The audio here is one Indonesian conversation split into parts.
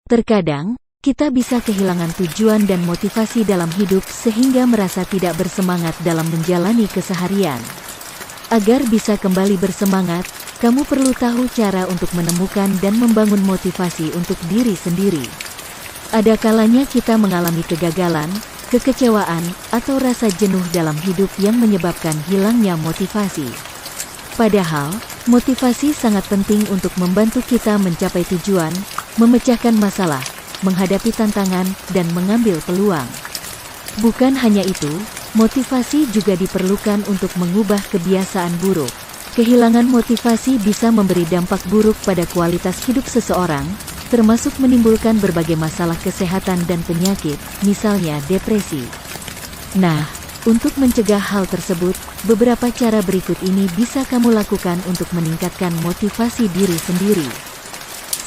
Terkadang, kita bisa kehilangan tujuan dan motivasi dalam hidup sehingga merasa tidak bersemangat dalam menjalani keseharian. Agar bisa kembali bersemangat, kamu perlu tahu cara untuk menemukan dan membangun motivasi untuk diri sendiri. Ada kalanya kita mengalami kegagalan, kekecewaan, atau rasa jenuh dalam hidup yang menyebabkan hilangnya motivasi. Padahal, motivasi sangat penting untuk membantu kita mencapai tujuan, memecahkan masalah, menghadapi tantangan, dan mengambil peluang. Bukan hanya itu, motivasi juga diperlukan untuk mengubah kebiasaan buruk. Kehilangan motivasi bisa memberi dampak buruk pada kualitas hidup seseorang, termasuk menimbulkan berbagai masalah kesehatan dan penyakit, misalnya depresi. Nah, untuk mencegah hal tersebut, beberapa cara berikut ini bisa kamu lakukan untuk meningkatkan motivasi diri sendiri.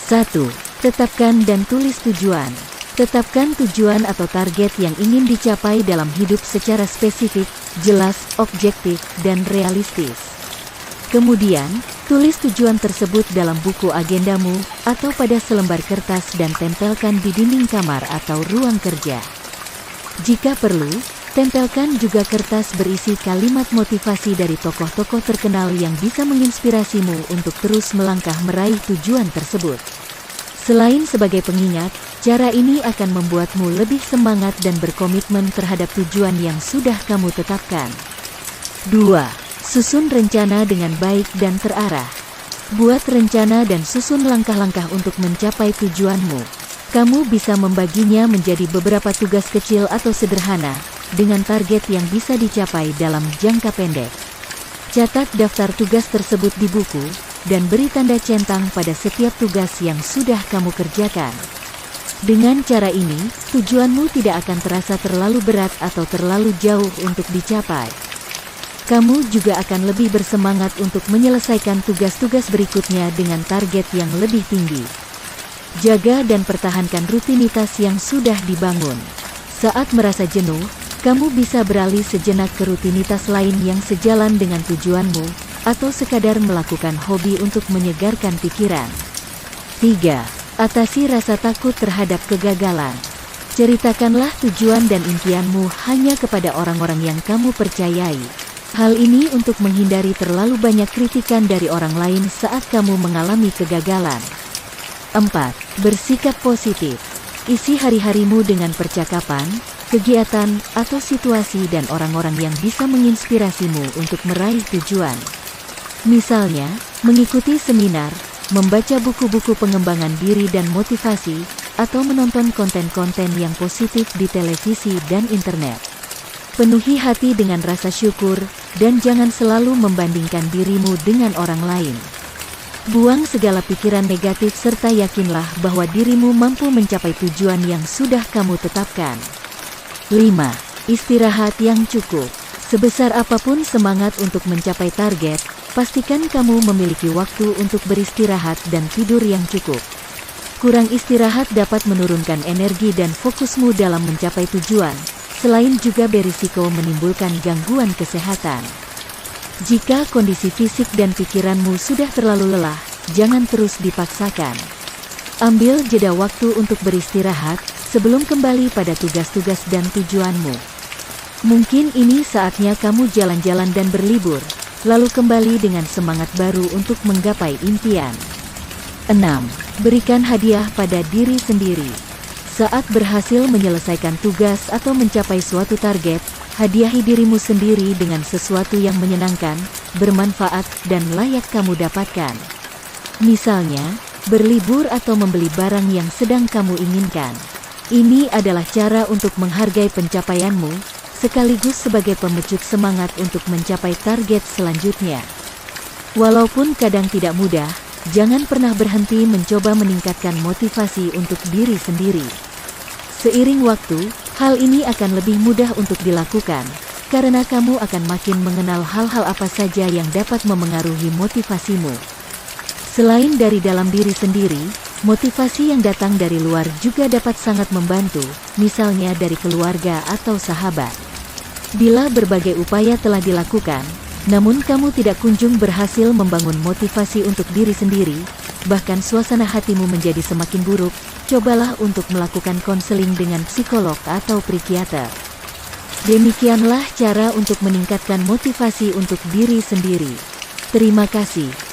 1. Tetapkan dan tulis tujuan. Tetapkan tujuan atau target yang ingin dicapai dalam hidup secara spesifik, jelas, objektif, dan realistis. Kemudian, tulis tujuan tersebut dalam buku agendamu, atau pada selembar kertas dan tempelkan di dinding kamar atau ruang kerja. Jika perlu, tempelkan juga kertas berisi kalimat motivasi dari tokoh-tokoh terkenal yang bisa menginspirasimu untuk terus melangkah meraih tujuan tersebut. Selain sebagai pengingat, cara ini akan membuatmu lebih semangat dan berkomitmen terhadap tujuan yang sudah kamu tetapkan. 2. Susun rencana dengan baik dan terarah. Buat rencana dan susun langkah-langkah untuk mencapai tujuanmu. Kamu bisa membaginya menjadi beberapa tugas kecil atau sederhana, dengan target yang bisa dicapai dalam jangka pendek. Catat daftar tugas tersebut di buku, dan beri tanda centang pada setiap tugas yang sudah kamu kerjakan. Dengan cara ini, tujuanmu tidak akan terasa terlalu berat atau terlalu jauh untuk dicapai. Kamu juga akan lebih bersemangat untuk menyelesaikan tugas-tugas berikutnya dengan target yang lebih tinggi. Jaga dan pertahankan rutinitas yang sudah dibangun. Saat merasa jenuh, kamu bisa beralih sejenak ke rutinitas lain yang sejalan dengan tujuanmu, atau sekadar melakukan hobi untuk menyegarkan pikiran. 3. Atasi rasa takut terhadap kegagalan. Ceritakanlah tujuan dan impianmu hanya kepada orang-orang yang kamu percayai. Hal ini untuk menghindari terlalu banyak kritikan dari orang lain saat kamu mengalami kegagalan. 4. Bersikap positif. Isi hari-harimu dengan percakapan, kegiatan, atau situasi dan orang-orang yang bisa menginspirasimu untuk meraih tujuan. Misalnya, mengikuti seminar, membaca buku-buku pengembangan diri dan motivasi, atau menonton konten-konten yang positif di televisi dan internet. Penuhi hati dengan rasa syukur, dan jangan selalu membandingkan dirimu dengan orang lain. Buang segala pikiran negatif serta yakinlah bahwa dirimu mampu mencapai tujuan yang sudah kamu tetapkan. 5. Istirahat yang cukup. Sebesar apapun semangat untuk mencapai target, pastikan kamu memiliki waktu untuk beristirahat dan tidur yang cukup. Kurang istirahat dapat menurunkan energi dan fokusmu dalam mencapai tujuan, selain juga berisiko menimbulkan gangguan kesehatan. Jika kondisi fisik dan pikiranmu sudah terlalu lelah, jangan terus dipaksakan. Ambil jeda waktu untuk beristirahat, sebelum kembali pada tugas-tugas dan tujuanmu. Mungkin ini saatnya kamu jalan-jalan dan berlibur, lalu kembali dengan semangat baru untuk menggapai impian. 6. Berikan hadiah pada diri sendiri. Saat berhasil menyelesaikan tugas atau mencapai suatu target, hadiahi dirimu sendiri dengan sesuatu yang menyenangkan, bermanfaat, dan layak kamu dapatkan. Misalnya, berlibur atau membeli barang yang sedang kamu inginkan. Ini adalah cara untuk menghargai pencapaianmu, sekaligus sebagai pemecut semangat untuk mencapai target selanjutnya. Walaupun kadang tidak mudah, jangan pernah berhenti mencoba meningkatkan motivasi untuk diri sendiri. Seiring waktu, hal ini akan lebih mudah untuk dilakukan, karena kamu akan makin mengenal hal-hal apa saja yang dapat memengaruhi motivasimu. Selain dari dalam diri sendiri, motivasi yang datang dari luar juga dapat sangat membantu, misalnya dari keluarga atau sahabat. Bila berbagai upaya telah dilakukan, namun kamu tidak kunjung berhasil membangun motivasi untuk diri sendiri, bahkan suasana hatimu menjadi semakin buruk, cobalah untuk melakukan konseling dengan psikolog atau psikiater. Demikianlah cara untuk meningkatkan motivasi untuk diri sendiri. Terima kasih.